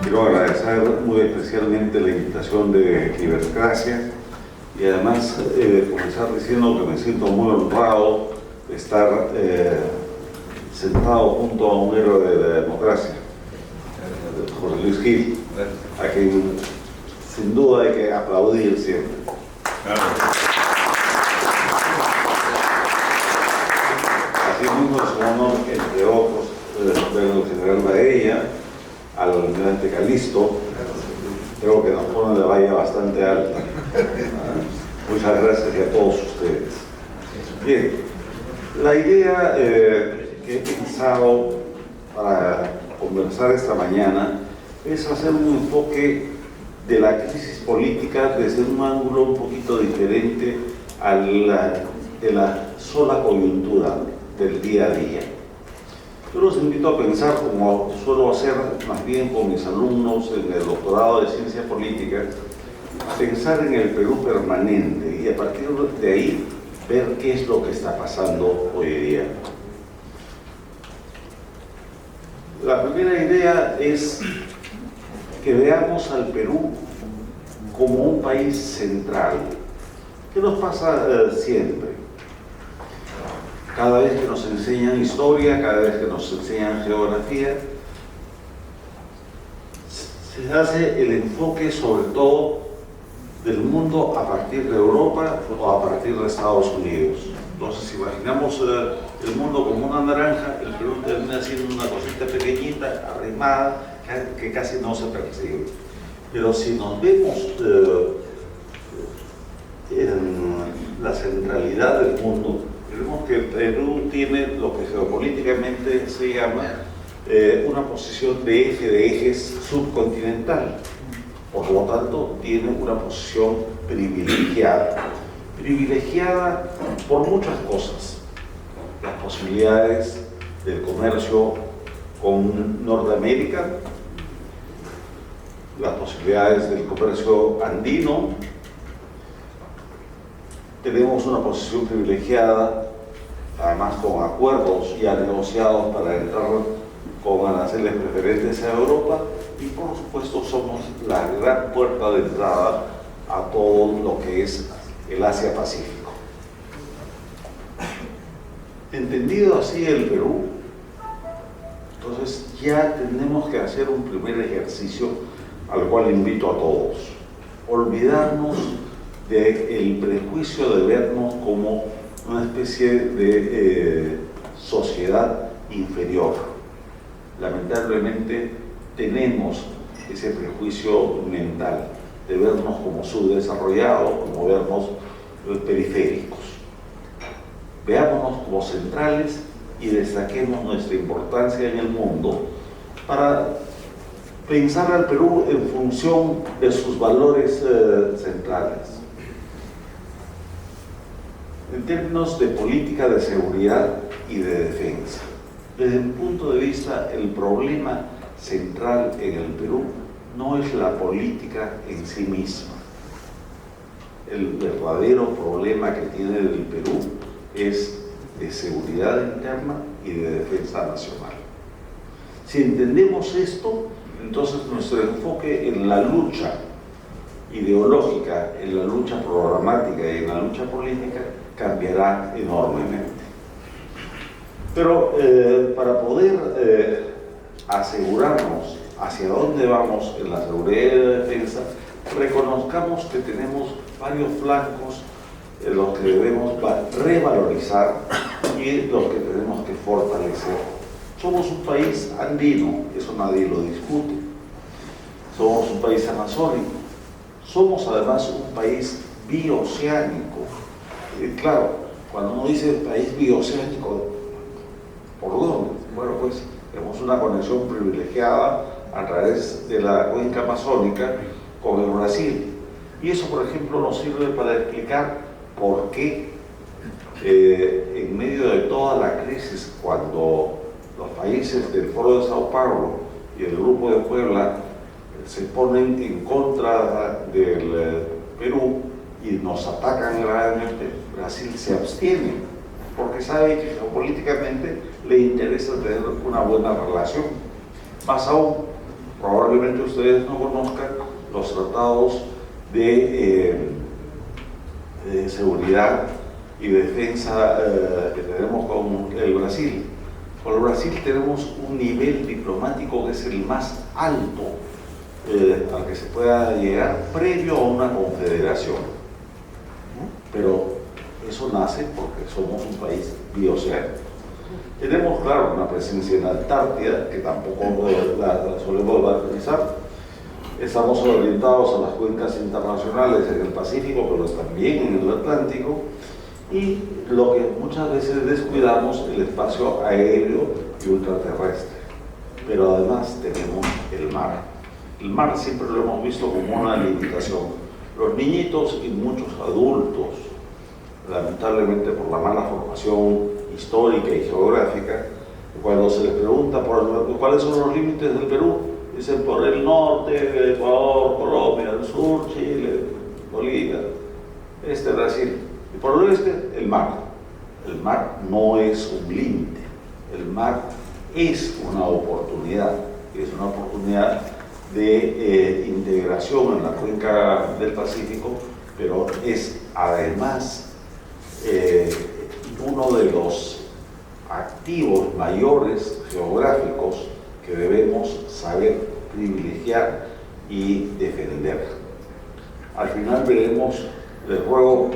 quiero agradecer muy especialmente la invitación de Libercracia y además comenzar diciendo que me siento muy honrado de estar sentado junto a un héroe de la democracia, José Luis Gil, a quien sin duda hay que aplaudir siempre. Así mismo es un honor, entre otros, ver al general Baella, al almirante Calisto. Creo que nos pone la valla bastante alta. Muchas gracias y a todos ustedes. Bien, la idea que he pensado para conversar esta mañana es hacer un enfoque de la crisis política desde un ángulo un poquito diferente de la sola coyuntura del día a día. Yo los invito a pensar, como suelo hacer más bien con mis alumnos en el doctorado de Ciencia Política, a pensar en el Perú permanente y a partir de ahí ver qué es lo que está pasando hoy día. La primera idea es que veamos al Perú como un país central. ¿Qué nos pasa siempre? Cada vez que nos enseñan historia, cada vez que nos enseñan geografía, se hace el enfoque sobre todo del mundo a partir de Europa o a partir de Estados Unidos. Entonces, si imaginamos el mundo como una naranja, el Perú termina siendo una cosita pequeñita, arrimada, que casi no se percibe. Pero si nos vemos en la centralidad del mundo, vemos que el Perú tiene lo que geopolíticamente se llama una posición de eje de ejes subcontinental. Por lo tanto, tiene una posición privilegiada. Privilegiada por muchas cosas. Las posibilidades del comercio con Norteamérica, las posibilidades del comercio andino. Tenemos una posición privilegiada, además con acuerdos ya negociados para entrar con aranceles preferentes a Europa y por supuesto somos la gran puerta de entrada a todo lo que es el Asia-Pacífico. Entendido así el Perú, entonces ya tenemos que hacer un primer ejercicio al cual invito a todos. Olvidarnos del prejuicio de vernos como una especie de sociedad inferior. Lamentablemente tenemos ese prejuicio mental de vernos como subdesarrollados, como vernos periféricos. Veámonos como centrales y destaquemos nuestra importancia en el mundo para pensar al Perú en función de sus valores centrales. En términos de política de seguridad y de defensa, desde mi punto de vista, el problema central en el Perú no es la política en sí misma. El verdadero problema que tiene el Perú es de seguridad interna y de defensa nacional. Si entendemos esto, entonces nuestro enfoque en la lucha ideológica, en la lucha programática y en la lucha política cambiará enormemente. Pero para poder asegurarnos hacia dónde vamos en la seguridad y la defensa, reconozcamos que tenemos varios flancos en los que debemos revalorizar y los que tenemos que fortalecer. Somos un país andino, eso nadie lo discute. Somos un país amazónico. Somos además un país bioceánico. Claro, cuando uno dice país bioceánico, ¿por dónde? Bueno, pues tenemos una conexión privilegiada a través de la cuenca amazónica con el Brasil. Y eso, por ejemplo, nos sirve para explicar por qué en medio de toda la crisis, cuando los países del Foro de Sao Paulo y el Grupo de Puebla se ponen en contra del Perú y nos atacan gravemente, Brasil se abstiene, porque sabe que geopolíticamente le interesa tener una buena relación. Más aún, Probablemente ustedes no conozcan los tratados de seguridad y defensa que tenemos con el Brasil. Con el Brasil tenemos un nivel diplomático que es el más alto al que se pueda llegar previo a una confederación. Pero eso nace porque somos un país bioceánico. Tenemos, claro, una presencia en la Antártida, que tampoco la solemos barbarizar. Estamos orientados a las cuencas internacionales en el Pacífico, pero también en el Atlántico. Y lo que muchas veces descuidamos, el espacio aéreo y ultraterrestre. Pero además tenemos el mar. El mar siempre lo hemos visto como una limitación. Los niñitos y muchos adultos, lamentablemente por la mala formación histórica y geográfica, cuando se les pregunta cuáles son los límites del Perú, dicen por el norte, Ecuador, Colombia, el sur, Chile, Bolivia, Brasil. Y por el oeste, el mar. El mar no es un límite, el mar es una oportunidad, es una oportunidad de integración en la cuenca del Pacífico, pero es además uno de los activos mayores geográficos que debemos saber privilegiar y defender. Al final veremos, les ruego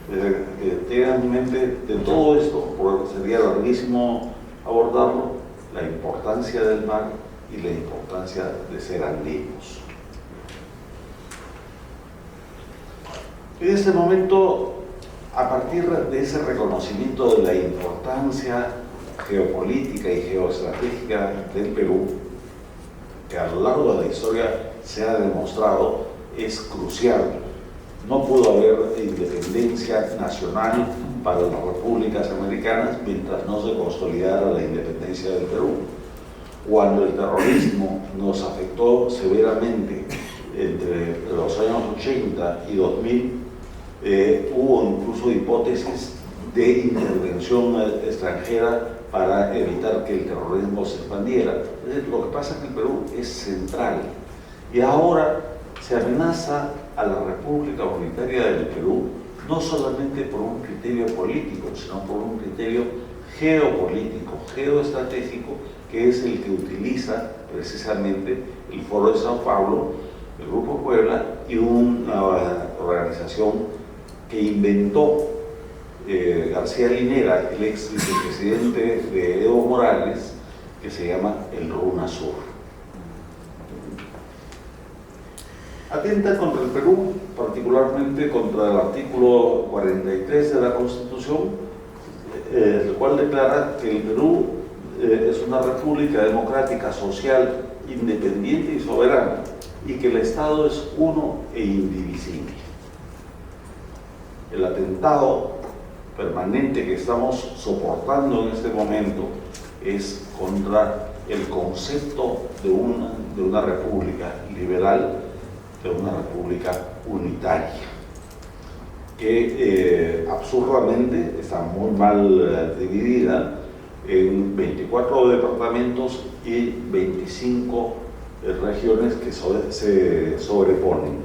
que tengan en mente de todo esto, porque sería larguísimo abordarlo, la importancia del mar y la importancia de ser andinos. En este momento, a partir de ese reconocimiento de la importancia geopolítica y geoestratégica del Perú, que a lo largo de la historia se ha demostrado es crucial. No pudo haber independencia nacional para las repúblicas americanas mientras no se consolidara la independencia del Perú. Cuando el terrorismo nos afectó severamente entre los años 80 y 2000, hubo incluso hipótesis de intervención extranjera para evitar que el terrorismo se expandiera. Lo que pasa es que el Perú es central y ahora se amenaza a la República Unitaria del Perú no solamente por un criterio político, sino por un criterio geopolítico, geoestratégico, que es el que utiliza precisamente el Foro de Sao Paulo, el Grupo Puebla y una organización que inventó García Linera, el ex vicepresidente de Evo Morales, que se llama el RUNASUR. Atenta contra el Perú, particularmente contra el artículo 43 de la Constitución, el cual declara que el Perú es una república democrática, social, independiente y soberana, y que el Estado es uno e indivisible. El atentado permanente que estamos soportando en este momento es contra el concepto de una república liberal, de una república unitaria, que absurdamente está muy mal dividida en 24 departamentos y 25 regiones que se sobreponen,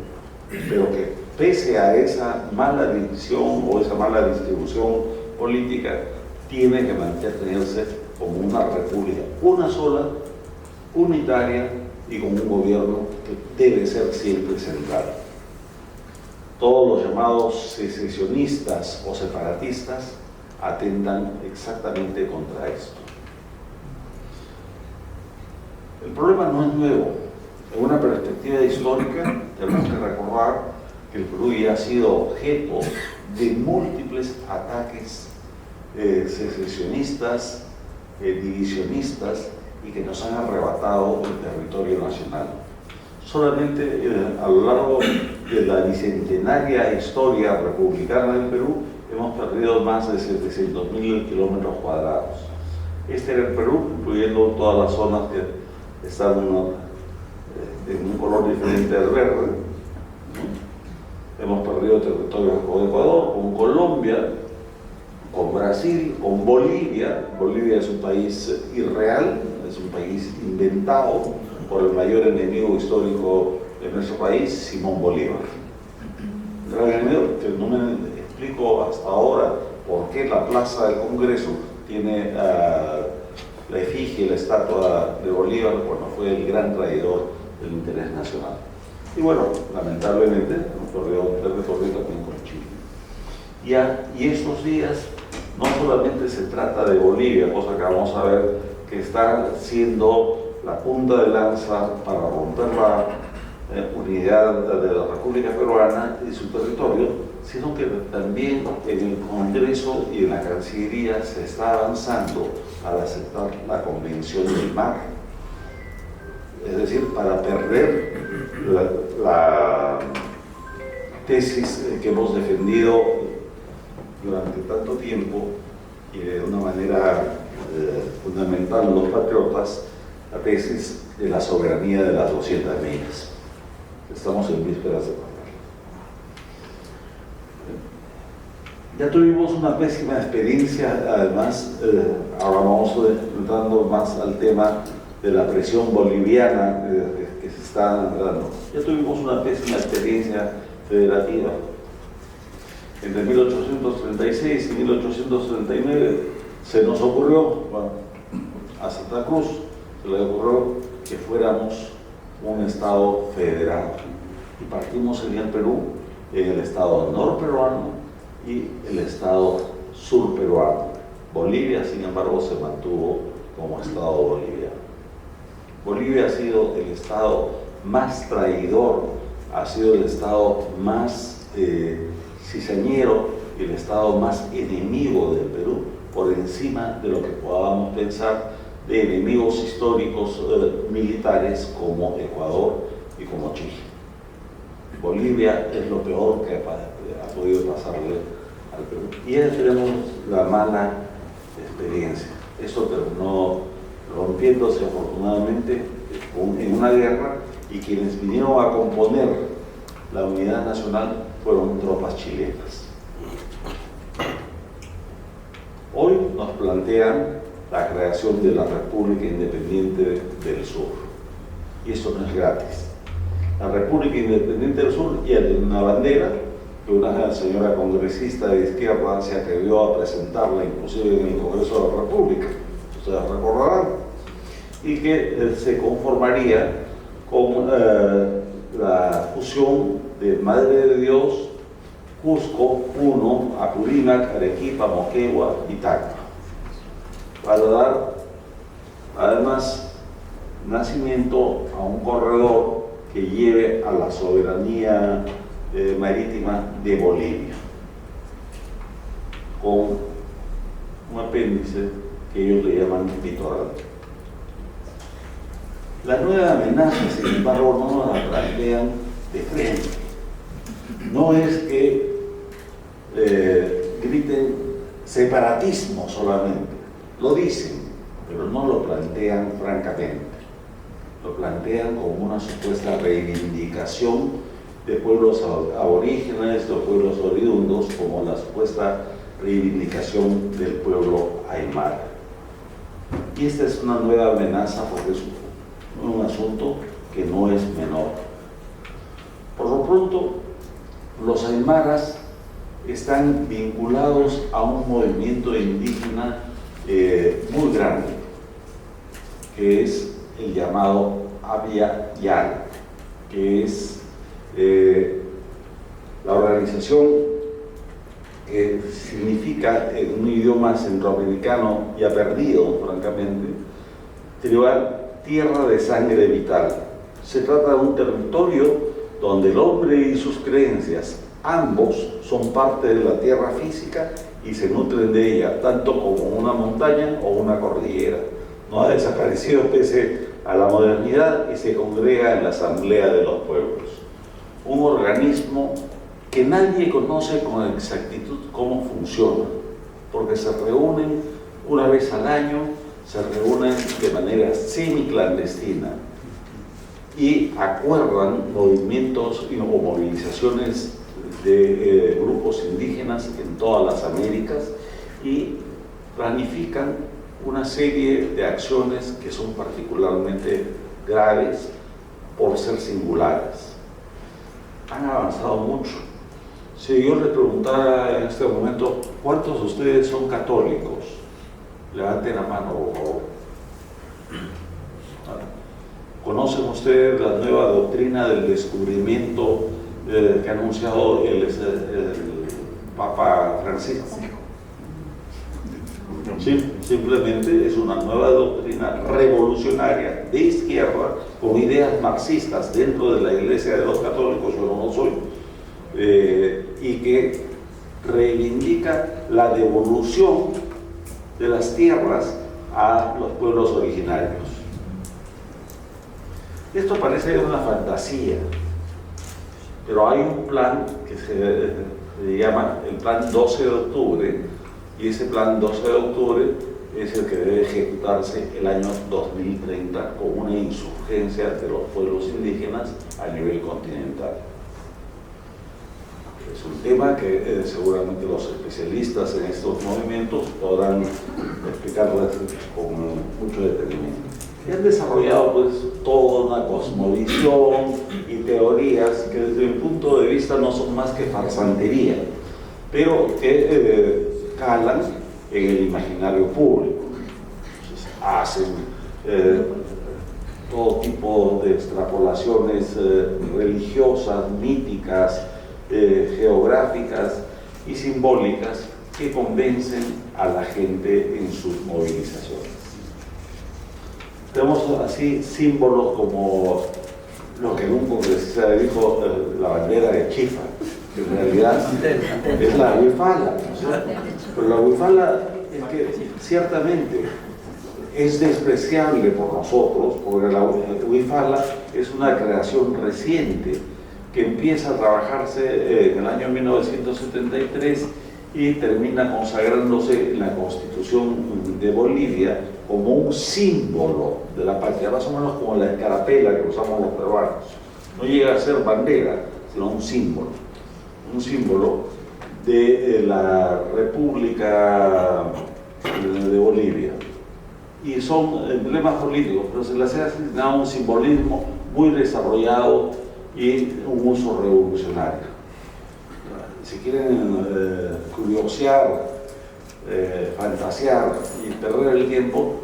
pero que pese a esa mala división o esa mala distribución política, tiene que mantenerse como una república, una sola, unitaria y con un gobierno que debe ser siempre central. Todos los llamados secesionistas o separatistas atentan exactamente contra esto. El problema no es nuevo. En una perspectiva histórica tenemos que recordar que el Perú ya ha sido objeto de múltiples ataques secesionistas, divisionistas, y que nos han arrebatado el territorio nacional. Solamente a lo largo de la bicentenaria historia republicana del Perú hemos perdido más de 700.000 kilómetros cuadrados. Este era el Perú, incluyendo todas las zonas que están en un color diferente al verde. Hemos perdido territorios con Ecuador, con Colombia, con Brasil, con Bolivia. Bolivia es un país irreal, es un país inventado, por el mayor enemigo histórico de nuestro país, Simón Bolívar. Gran enemigo, que no me explico hasta ahora por qué la Plaza del Congreso tiene la efigie, la estatua de Bolívar, cuando fue el gran traidor del interés nacional. Y bueno, lamentablemente, ocurrió también con Chile. Y estos días no solamente se trata de Bolivia, cosa que vamos a ver que está siendo la punta de lanza para romper la unidad de la República Peruana y su territorio, sino que también en el Congreso y en la Cancillería se está avanzando para aceptar la Convención del Mar. Es decir, para perder la tesis que hemos defendido durante tanto tiempo y de una manera fundamental los patriotas, la tesis de la soberanía de las 200 millas. Estamos en vísperas de pasar. Ya tuvimos una pésima experiencia, además, ahora vamos entrando más al tema de la presión boliviana que se está dando. Ya tuvimos una pésima experiencia federativa. Entre 1836 y 1839 se nos ocurrió, a Santa Cruz se le ocurrió que fuéramos un estado federado. Y partimos en el Perú, en el estado norperuano y el estado surperuano. Bolivia, sin embargo, se mantuvo como estado boliviano. Bolivia ha sido el estado más traidor, ha sido el estado más cizañero y el estado más enemigo del Perú, por encima de lo que podamos pensar de enemigos históricos militares como Ecuador y como Chile. Bolivia es lo peor que ha podido pasarle al Perú. Y ya tenemos la mala experiencia. Esto terminó rompiéndose afortunadamente en una guerra, y quienes vinieron a componer la unidad nacional fueron tropas chilenas. Hoy nos plantean la creación de la República Independiente del Sur. Y esto no es gratis. La República Independiente del Sur ya tiene una bandera que una señora congresista de izquierda se atrevió a presentarla inclusive en el Congreso de la República, ustedes recordarán, y que se conformaría con la fusión de Madre de Dios, Cusco, Puno, Apurímac, Arequipa, Moquegua y Tacna, para dar además nacimiento a un corredor que lleve a la soberanía marítima de Bolivia, con un apéndice que ellos le llaman litoral. La nueva amenaza, sin embargo, no nos la plantean de frente. No es que griten separatismo solamente, lo dicen, pero no lo plantean francamente. Lo plantean como una supuesta reivindicación de pueblos aborígenes, de pueblos oriundos, como la supuesta reivindicación del pueblo aymara. Y esta es una nueva amenaza porque es un asunto que no es menor. Por lo pronto, los aymaras están vinculados a un movimiento indígena muy grande, que es el llamado Abya Yala, que es la organización que significa en un idioma centroamericano ya perdido, francamente, tribal, tierra de sangre vital. Se trata de un territorio donde el hombre y sus creencias, ambos, son parte de la tierra física y se nutren de ella, tanto como una montaña o una cordillera. No ha desaparecido pese a la modernidad y se congrega en la Asamblea de los Pueblos, un organismo que nadie conoce con exactitud cómo funciona, porque se reúnen una vez al año, se reúnen de manera semiclandestina y acuerdan movimientos o movilizaciones de grupos indígenas en todas las Américas y planifican una serie de acciones que son particularmente graves por ser singulares. Han avanzado mucho. Si yo le preguntara en este momento, ¿cuántos de ustedes son católicos? Levanten la mano, por favor. ¿Conocen ustedes la nueva doctrina del descubrimiento que ha anunciado el Papa Francisco? Sí, simplemente es una nueva doctrina revolucionaria de izquierda con ideas marxistas dentro de la Iglesia de los Católicos, yo no lo soy, y que reivindica la devolución de las tierras a los pueblos originarios. Esto parece una fantasía, pero hay un plan que se llama el Plan 12 de octubre, y ese Plan 12 de octubre es el que debe ejecutarse el año 2030 con una insurgencia de los pueblos indígenas a nivel continental. Es un tema que seguramente los especialistas en estos movimientos podrán explicarles con mucho detenimiento. Y han desarrollado pues toda una cosmovisión y teorías que desde mi punto de vista no son más que farsantería, pero que calan en el imaginario público. Entonces, hacen todo tipo de extrapolaciones religiosas, míticas, geográficas y simbólicas que convencen a la gente en sus movilizaciones. Tenemos así símbolos como lo que en un congresista dijo la bandera de Chifa, que en realidad es la huifala, ¿no? Pero la huifala es que ciertamente es despreciable por nosotros, porque la huifala es una creación reciente que empieza a trabajarse en el año 1973 y termina consagrándose en la Constitución de Bolivia como un símbolo de la patria, más o menos como la escarapela que usamos los peruanos. No llega a ser bandera, sino un símbolo de la República de Bolivia. Y son emblemas políticos, pero se les ha asignado un simbolismo muy desarrollado y un uso revolucionario. Si quieren curiosear, fantasear y perder el tiempo,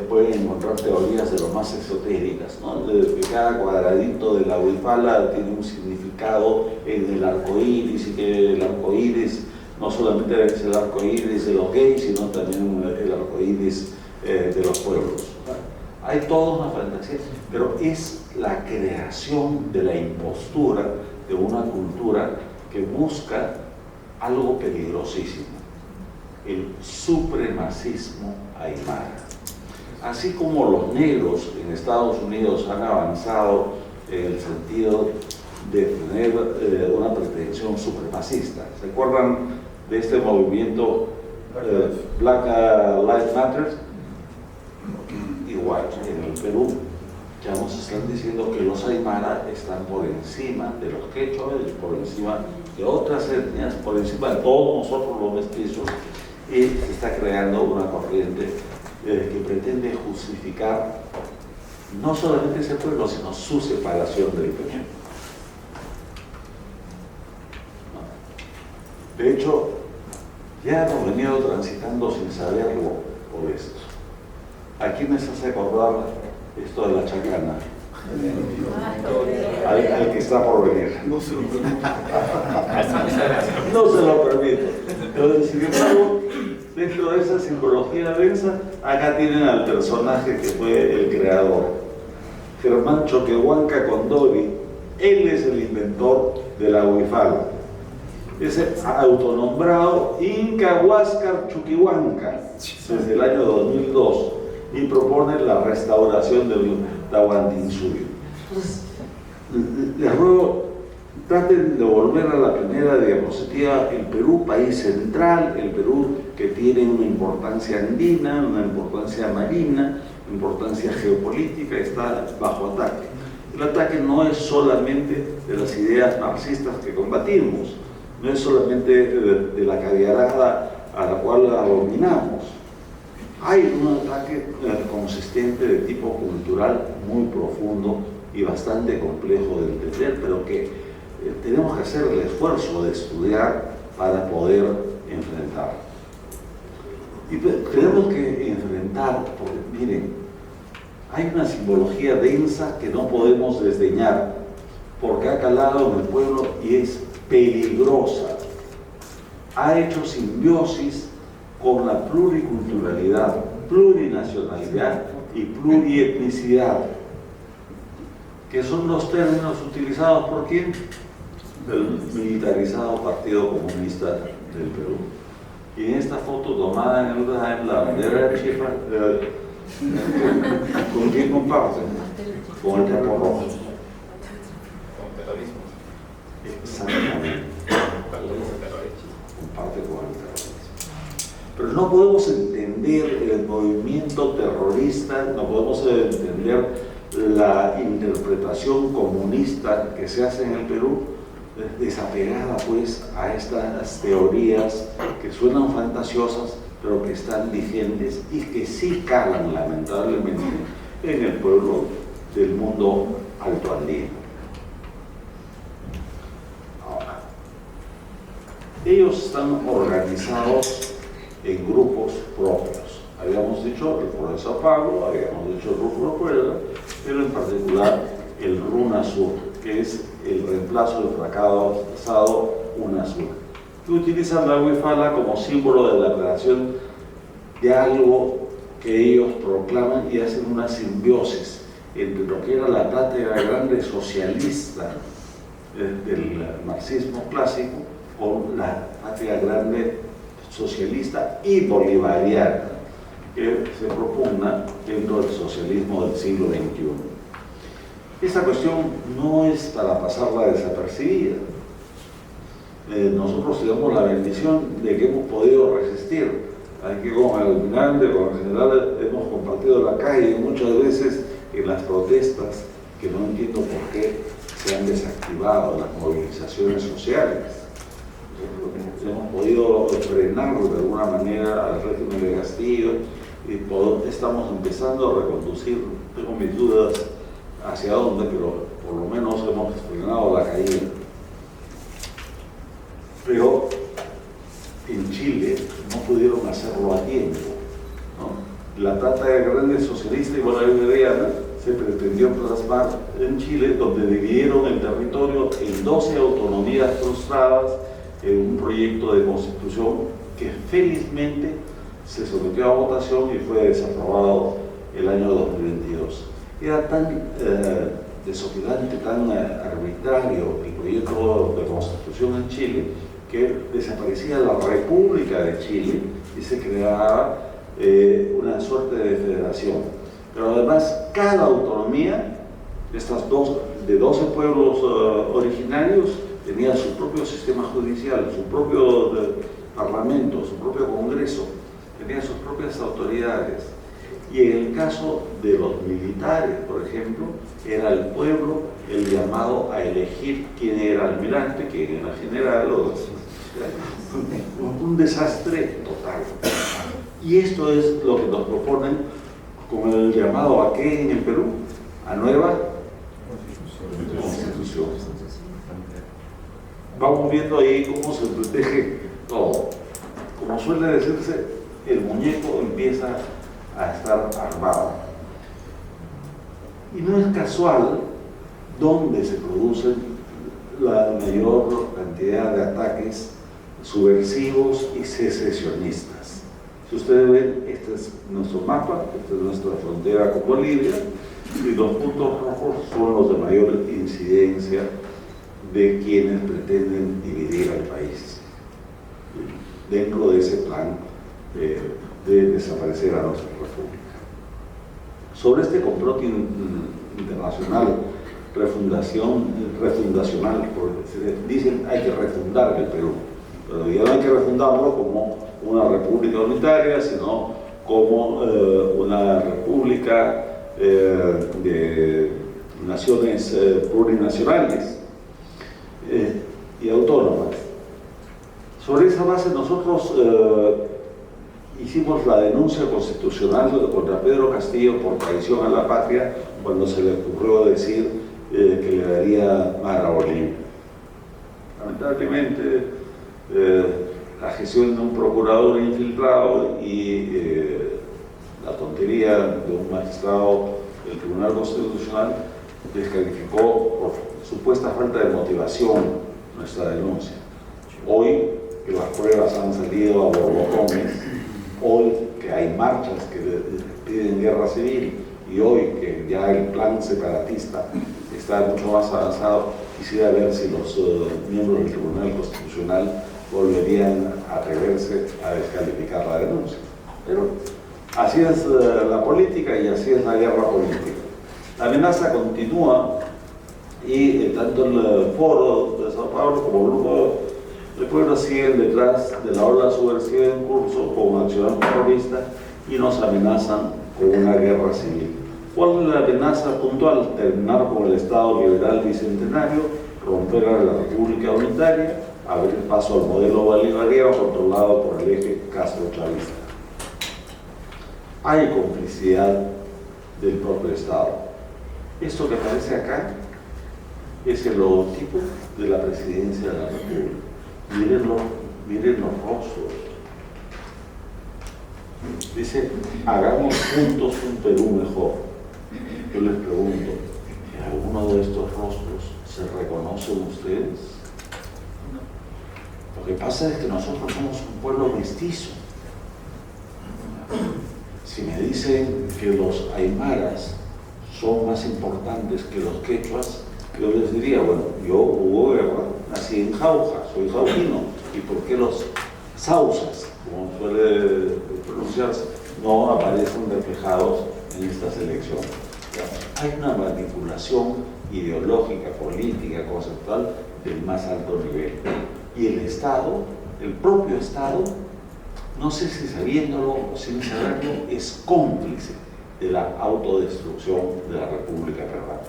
pueden encontrar teorías de lo más esotéricas, ¿no? De que cada cuadradito de la huifala tiene un significado en el arco iris, y que el arco iris no solamente es el arco iris de los gays, sino también el arco iris de los pueblos. Hay toda una fantasía, pero es la creación de la impostura de una cultura que busca algo peligrosísimo: el supremacismo aymara. Así como los negros en Estados Unidos han avanzado en el sentido de tener una pretensión supremacista. ¿Se acuerdan de este movimiento Black Lives Matter? Igual, en el Perú ya nos están diciendo que los aymara están por encima de los quechua, por encima de otras etnias, por encima de todos nosotros los mestizos, y se está creando una corriente que pretende justificar no solamente ese pueblo, sino su separación del Perú. De hecho, ya hemos venido transitando sin saberlo por esto. ¿A quiénes hace acordar esto de la chacana? Al que está por venir. No se lo permito. No se lo permito. Pero, sin embargo, dentro de esa simbología densa, acá tienen al personaje que fue el creador, Germán Choquehuanca Condori. Él es el inventor de la huifala. Es autonombrado Inca Huáscar Chuquihuanca desde el año 2002 y propone la restauración del Tahuantinsuyo. Entonces, les ruego, traten de volver a la primera diapositiva. El Perú, país central, el Perú que tiene una importancia andina, una importancia marina, una importancia geopolítica, está bajo ataque. El ataque no es solamente de las ideas marxistas que combatimos, no es solamente de la caviarada a la cual abominamos. Hay un ataque consistente de tipo cultural muy profundo y bastante complejo de entender, pero que tenemos que hacer el esfuerzo de estudiar para poder enfrentar. Y tenemos que enfrentar, porque miren, hay una simbología densa que no podemos desdeñar, porque ha calado en el pueblo y es peligrosa. Ha hecho simbiosis con la pluriculturalidad, plurinacionalidad y plurietnicidad, que son los términos utilizados por ¿quién? El militarizado Partido Comunista del Perú. Y en esta foto tomada en la bandera de Chile, ¿con quién comparten? Con el Chapo Rojo. Con terrorismo. Exactamente. Comparte con el terrorismo. Pero no podemos entender el movimiento terrorista, no podemos entender la interpretación comunista que se hace en el Perú desapegada pues a estas teorías que suenan fantasiosas pero que están vigentes y que sí calan lamentablemente en el pueblo del mundo altoandino. Ahora, ellos están organizados en grupos propios. Habíamos dicho el Foro de Sao Paulo, habíamos dicho el Grupo de Puebla, pero en particular el RUNASUR, que es el reemplazo del fracasado UNASUR, que utilizan la huifala como símbolo de la creación de algo que ellos proclaman y hacen una simbiosis entre lo que era la cátedra grande socialista del marxismo clásico con la patria grande socialista y bolivariana que se propugna dentro del socialismo del siglo XXI. Esta cuestión no es para pasarla desapercibida. Nosotros tenemos la bendición de que hemos podido resistir. Aquí con el almirante, con el general, hemos compartido la calle muchas veces en las protestas, que no entiendo por qué se han desactivado las movilizaciones sociales. Hemos podido frenar de alguna manera al régimen de Castillo y estamos empezando a reconducir, tengo mis dudas hacia dónde, pero por lo menos hemos frenado la caída. Pero en Chile no pudieron hacerlo a tiempo, ¿no? La trata de grande socialista y bolivariana se pretendió plasmar en Chile, donde dividieron el territorio en 12 autonomías frustradas en un proyecto de constitución que felizmente se sometió a votación y fue desaprobado el año 2022. Era tan desopilante, tan arbitrario el proyecto de constitución en Chile que desaparecía la República de Chile y se creaba una suerte de federación. Pero además cada autonomía, de 12 pueblos originarios, tenía su propio sistema judicial, su propio parlamento, su propio congreso, tenía sus propias autoridades. Y en el caso de los militares, por ejemplo, era el pueblo el llamado a elegir quién era almirante, quién era general, un desastre total. Y esto es lo que nos proponen con el llamado a qué en el Perú, a nueva constitución. Vamos viendo ahí cómo se protege todo. Como suele decirse, el muñeco empieza a estar armado. Y no es casual donde se producen la mayor cantidad de ataques subversivos y secesionistas. Si ustedes ven, este es nuestro mapa, esta es nuestra frontera con Bolivia, y los puntos rojos son los de mayor incidencia de quienes pretenden dividir al país dentro de ese plan de desaparecer a nuestra república. Sobre este complot internacional refundacional, porque dicen hay que refundar el Perú, pero ya no hay que refundarlo como una república unitaria, sino como una república de naciones plurinacionales y autónomas. Sobre esa base nosotros hicimos la denuncia constitucional contra Pedro Castillo por traición a la patria cuando se le ocurrió decir que le daría mar a Bolivia. Lamentablemente, la gestión de un procurador infiltrado y la tontería de un magistrado del Tribunal Constitucional descalificó por supuesta falta de motivación nuestra denuncia. Hoy que las pruebas han salido a borbotones, hoy que hay marchas que piden guerra civil y hoy que ya el plan separatista está mucho más avanzado, quisiera ver si los miembros del Tribunal Constitucional volverían a atreverse a descalificar la denuncia. Pero así es la política y así es la guerra política. La amenaza continúa y tanto el Foro de Sao Paulo como el Grupo de Puebla siguen detrás de la ola subversiva en curso con acción terrorista y nos amenazan con una guerra civil. ¿Cuál es la amenaza puntual? Terminar con el Estado liberal bicentenario, romper a la República Unitaria, abrir paso al modelo bolivariano controlado por el eje Castro-chavista. Hay complicidad del propio Estado. Esto que aparece acá es el logotipo de la Presidencia de la República. Miren los rostros. Dice, hagamos juntos un Perú mejor. Yo les pregunto, ¿en alguno de estos rostros se reconocen ustedes? Lo que pasa es que nosotros somos un pueblo mestizo. Si me dicen que los aymaras son más importantes que los quechuas, yo les diría, bueno, yo, Hugo Guerra, nací en Jauja, soy jauquino, ¿y por qué los sausas, como suele pronunciarse, no aparecen reflejados en esta selección? Hay una manipulación ideológica, política, conceptual del más alto nivel. Y el Estado, el propio Estado, no sé si sabiéndolo o sin saberlo, es cómplice de la autodestrucción de la República Peruana.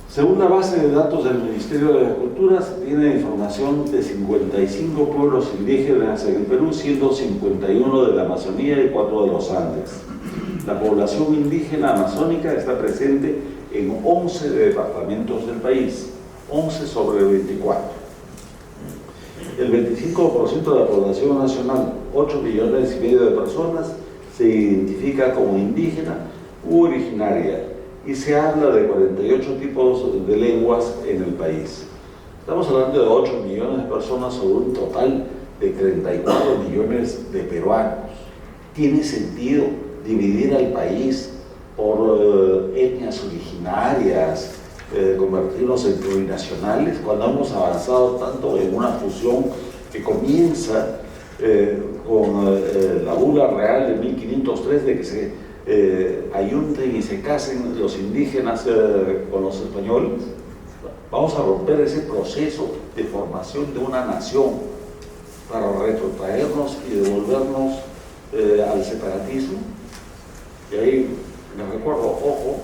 Según la base de datos del Ministerio de Cultura, se tiene información de 55 pueblos indígenas en el Perú, siendo 51 de la Amazonía y 4 de los Andes. La población indígena amazónica está presente en 11 departamentos del país, 11 sobre 24. El 25% de la población nacional, 8,5 millones de personas, se identifica como indígena u originaria y se habla de 48 tipos de lenguas en el país. Estamos hablando de 8 millones de personas sobre un total de 34 millones de peruanos. ¿Tiene sentido dividir al país por etnias originarias, convertirnos en plurinacionales, cuando hemos avanzado tanto en una fusión que comienza con la bula real de 1503 de que se ayunten y se casen los indígenas con los españoles? Vamos a romper ese proceso de formación de una nación para retrotraernos y devolvernos al separatismo. Y ahí me recuerdo, ojo,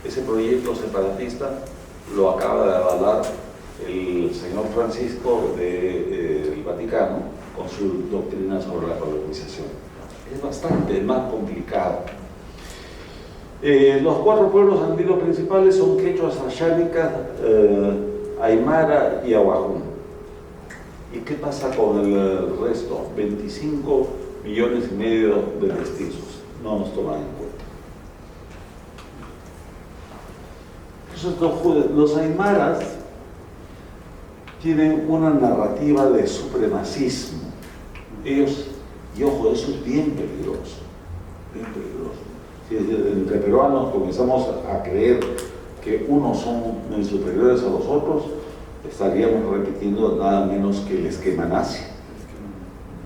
ese proyecto separatista lo acaba de avalar el señor Francisco del Vaticano con su doctrina sobre la colonización. Es bastante más complicado. Los 4 pueblos andinos principales son quechuas, ayánicas, aymara y aguajún. ¿Y qué pasa con el resto? 25,5 millones de mestizos. No nos toman en cuenta. Entonces, los aymaras tienen una narrativa de supremacismo. Ellos, y ojo, eso es bien peligroso, bien peligroso. Si entre peruanos comenzamos a creer que unos son superiores a los otros, estaríamos repitiendo nada menos que el esquema nazi,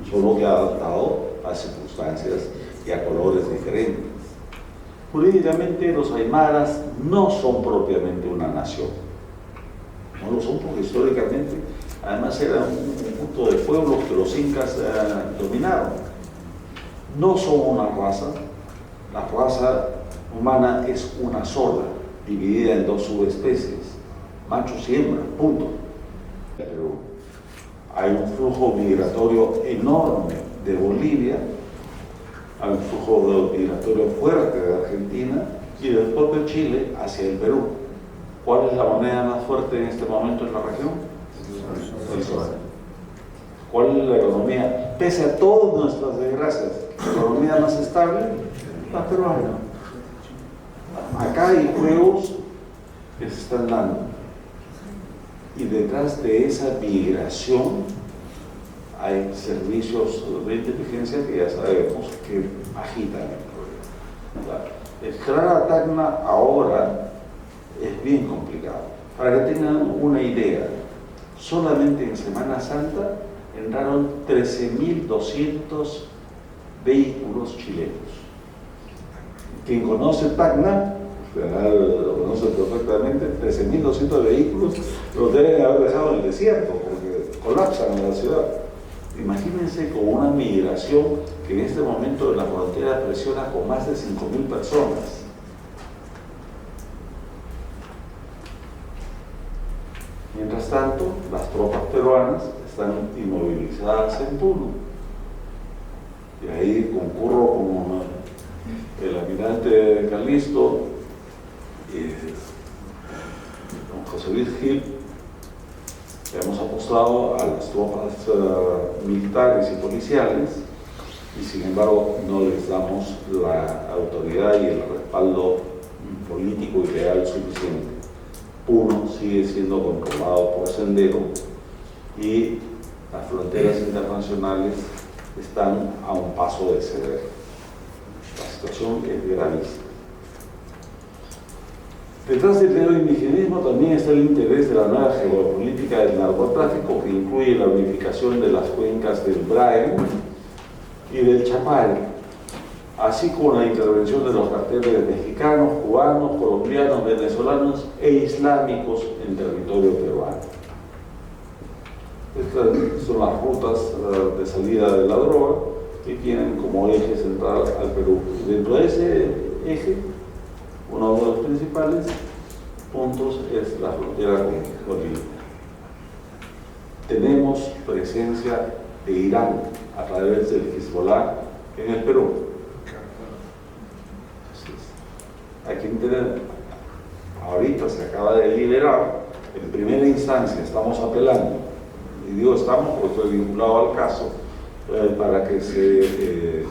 solo que adaptado a circunstancias y a colores diferentes. Jurídicamente los aymaras no son propiamente una nación. No lo son porque históricamente, además, era un conjunto de pueblos que los incas dominaron. No son una raza. La raza humana es una sola, dividida en 2 subespecies, machos y hembras, punto. Pero Hay un flujo migratorio enorme de Bolivia, hay un flujo migratorio fuerte de Argentina y del propio Chile hacia el Perú. ¿Cuál es la moneda más fuerte en este momento en la región? El sol. ¿Cuál es la economía? Pese a todas nuestras desgracias, la economía más estable, la peruana. Acá hay juegos que se están dando. Y detrás de esa migración hay servicios de inteligencia que ya sabemos que agitan el problema. Entrar a Tacna ahora es bien complicado. Para que tengan una idea, solamente en Semana Santa entraron 13.200 vehículos chilenos. Quien conoce Tacna, lo conoce perfectamente, 13.200 vehículos los deben haber dejado en el desierto porque colapsan en la ciudad. Imagínense con una migración que en este momento en la frontera presiona con más de 5.000 personas. Mientras tanto, las tropas peruanas están inmovilizadas en Puno. Y ahí concurro como el almirante Calisto y don José Luis Gil. Hemos apostado a las tropas militares y policiales y sin embargo no les damos la autoridad y el respaldo político y real suficiente. Puno sigue siendo controlado por Sendero y las fronteras internacionales están a un paso de ceder. La situación es gravísima. Detrás del neoindigenismo también está el interés de la nueva geopolítica del narcotráfico, que incluye la unificación de las cuencas del Braen y del Chapare, así como la intervención de los carteles mexicanos, cubanos, colombianos, venezolanos e islámicos en territorio peruano. Estas son las rutas de salida de la droga y tienen como eje central al Perú. Dentro de ese eje, uno de los principales puntos es la frontera con Bolivia. Tenemos presencia de Irán a través del Hezbollah en el Perú. Aquí ahorita se acaba de liberar, en primera instancia estamos apelando, y digo estamos porque estoy vinculado al caso, para que se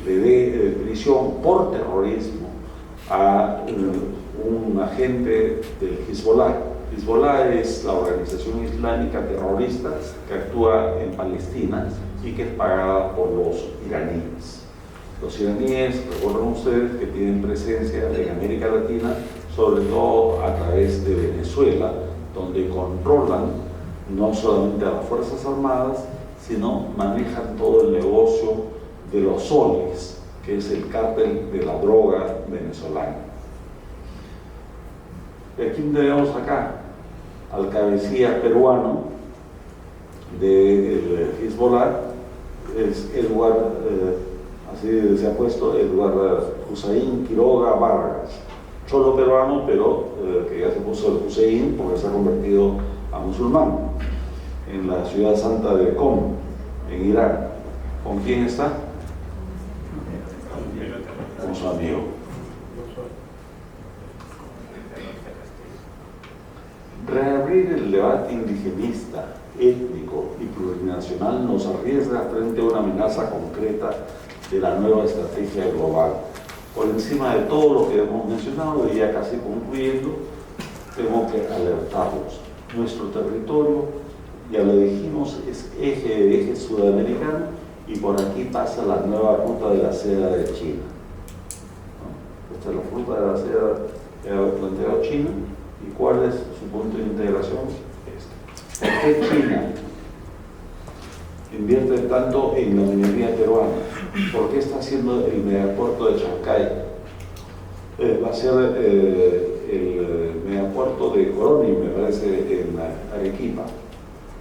le dé prisión por terrorismo a un agente del Hezbollah. Hezbollah es la organización islámica terrorista que actúa en Palestina y que es pagada por los iraníes. Los iraníes, recuerden ustedes, que tienen presencia en América Latina, sobre todo a través de Venezuela, donde controlan no solamente a las Fuerzas Armadas, sino manejan todo el negocio de los soles, que es el cártel de la droga venezolana. ¿Y a quién tenemos acá? Al cabecilla peruano del Hezbollah, es Edward, así se ha puesto, Edward Hussein Quiroga Vargas, cholo peruano, pero que ya se puso el Hussein porque se ha convertido a musulmán, en la ciudad santa de Qom, en Irán. ¿Con quién está? Con su amigo. Reabrir el debate indigenista, étnico y plurinacional nos arriesga frente a una amenaza concreta de la nueva estrategia global. Por encima de todo lo que hemos mencionado, y ya casi concluyendo, tengo que alertarlos. Nuestro territorio, ya lo dijimos, es eje sudamericano y por aquí pasa la nueva ruta de la seda de China. Esta es la ruta de la seda que ha planteado China. ¿Y cuál es su punto de integración? ¿Por qué China invierte tanto en la minería peruana? ¿Por qué está haciendo el megapuerto de Chancay? Va a ser el megapuerto de Coroni, me parece, en Arequipa.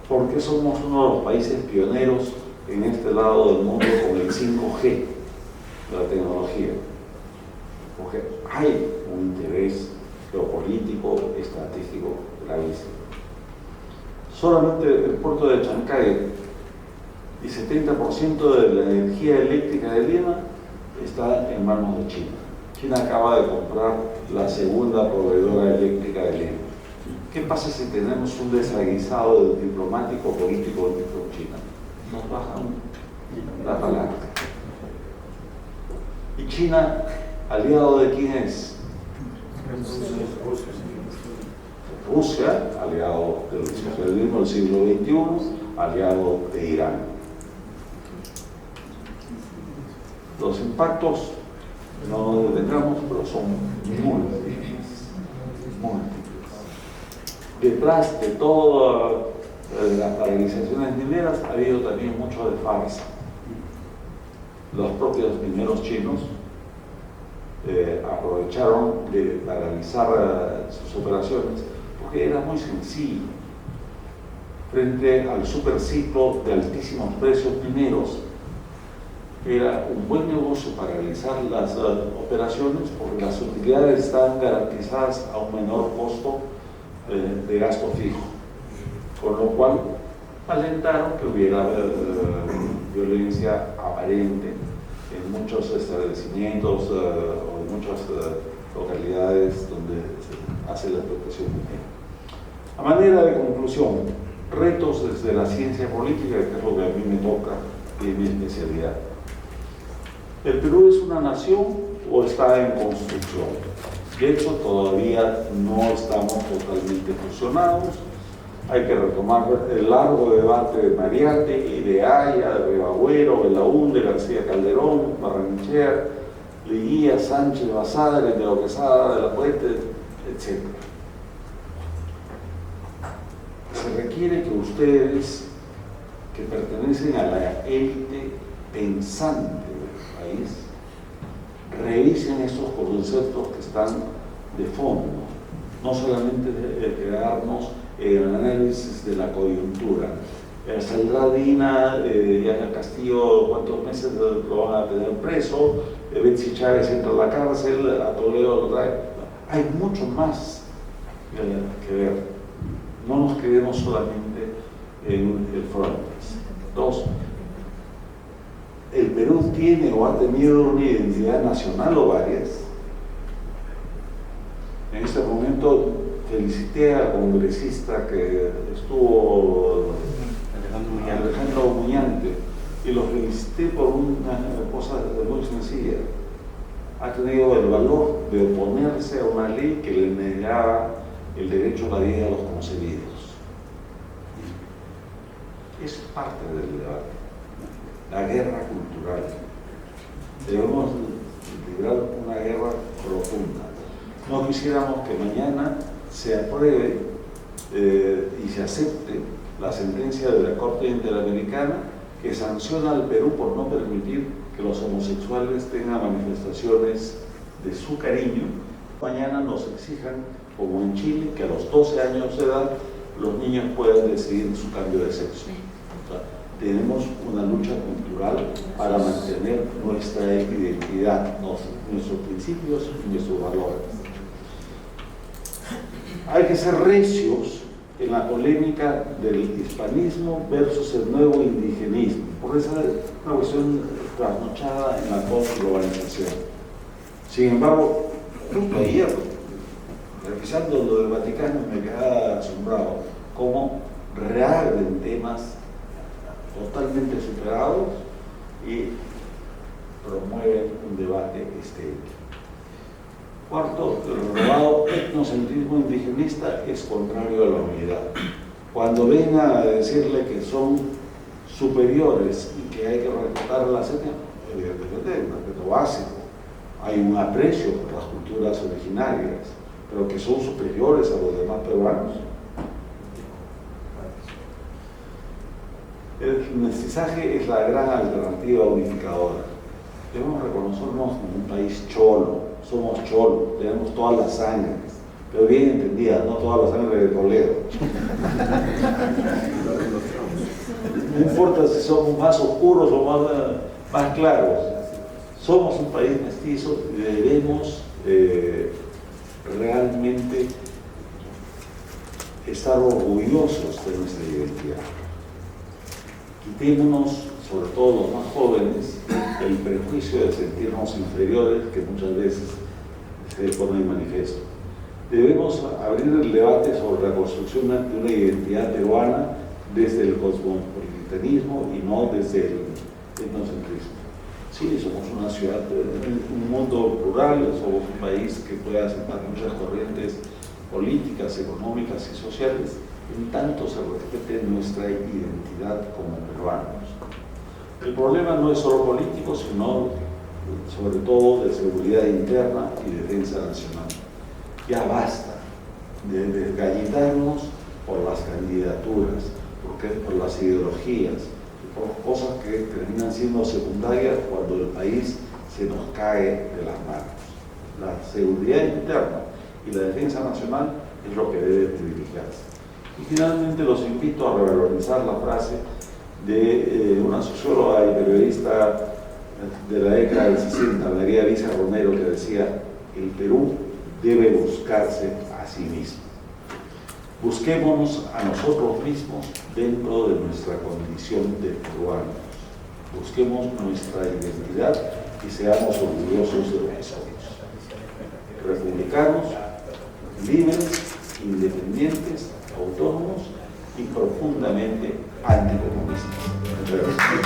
¿Por qué somos uno de los países pioneros en este lado del mundo con el 5G de la tecnología? Porque hay un interés geopolítico, estratégico gravísimo. solamente el puerto de Chancay y 70% de la energía eléctrica de Lima está en manos de China. China acaba de comprar la segunda proveedora eléctrica de Lima. ¿Qué pasa si tenemos un desaguisado diplomático político con China? Nos bajan la palanca. ¿Y China, aliado de quién es? Rusia, aliado del socialismo del siglo XXI, aliado de Irán. Los impactos, no nos detengamos, pero son múltiples. Detrás de todas las paralizaciones mineras ha habido también mucho de farsa. Los propios mineros chinos aprovecharon de paralizar sus operaciones porque era muy sencillo. Frente al superciclo de altísimos precios mineros, era un buen negocio paralizar las operaciones porque las utilidades estaban garantizadas a un menor costo de gasto fijo, con lo cual alentaron que hubiera violencia aparente en muchos establecimientos o en muchas localidades donde se hace la explotación minera. A manera de conclusión, retos desde la ciencia política, que es lo que a mí me toca y es mi especialidad. ¿El Perú es una nación o está en construcción? De hecho, todavía no estamos totalmente fusionados. Hay que retomar el largo debate de Mariate y de Haya, de Ribagüero, de Laúnde, García Calderón, Barrenechea, Leguía, Sánchez, Basadre, de Quesada, de la Puente, etc. Se requiere que ustedes, que pertenecen a la élite pensante del país, revisen estos conceptos que están de fondo, no solamente quedarnos en el análisis de la coyuntura. Saldrá Dina, Diana Castillo, ¿cuántos meses lo van a tener preso? Betsy Chávez entra a la cárcel, a Toledo lo trae. Hay mucho más que ver. No nos quedemos solamente en el frontis. Dos, ¿el Perú tiene o ha tenido una identidad nacional o varias? En este momento felicité al congresista que estuvo, Alejandro Muñante, y lo felicité por una cosa muy sencilla. Ha tenido el valor de oponerse a una ley que le negaba el derecho a la vida a los concebidos. Es parte del debate. La guerra cultural. Debemos librar una guerra profunda. No quisiéramos que mañana se apruebe y se acepte la sentencia de la Corte Interamericana que sanciona al Perú por no permitir que los homosexuales tengan manifestaciones de su cariño. Mañana nos exijan, como en Chile, que a los 12 años de edad los niños puedan decidir su cambio de sexo. O sea, tenemos una lucha cultural para mantener nuestra identidad, nuestros principios y nuestros valores. Hay que ser recios en la polémica del hispanismo versus el nuevo indigenismo, por esa una cuestión trasnochada en la globalización. Sin embargo, justo ayer, revisando lo del Vaticano, me quedaba asombrado cómo reabren temas totalmente superados y promueven un debate estéril. Cuarto, el renovado etnocentrismo indigenista es contrario a la unidad. Cuando vengan a decirle que son superiores y que hay que respetar a las etnias, evidentemente hay un respeto básico, hay un aprecio por las culturas originarias, pero que son superiores a los demás peruanos. El mestizaje es la gran alternativa unificadora. Debemos reconocernos como un país cholo. Somos cholos, tenemos todas las sangres, pero bien entendida, no toda la sangre de Toledo. No importa si somos más oscuros o más claros, somos un país mestizo y debemos realmente estar orgullosos de nuestra identidad. Quitémonos, sobre todo los más jóvenes, el prejuicio de sentirnos inferiores que muchas veces se pone en manifiesto. Debemos abrir el debate sobre la construcción de una identidad peruana desde el cosmopolitanismo y no desde el etnocentrismo. Sí, somos una ciudad, un mundo plural, somos un país que puede aceptar muchas corrientes políticas, económicas y sociales, en tanto se respete nuestra identidad como peruanos. El problema no es solo político, sino sobre todo de seguridad interna y defensa nacional. Ya basta de desgallitarnos por las candidaturas, por las ideologías, por cosas que terminan siendo secundarias cuando el país se nos cae de las manos. La seguridad interna y la defensa nacional es lo que debe privilegiarse. Y finalmente los invito a revalorizar la frase de una socióloga y periodista de la década del 60, María Alicia Romero, que decía: el Perú debe buscarse a sí mismo. Busquémonos a nosotros mismos dentro de nuestra condición de peruanos. Busquemos nuestra identidad y seamos orgullosos de nosotros. Republicanos, libres, independientes, autónomos y profundamente anticomunistas. Muchas gracias.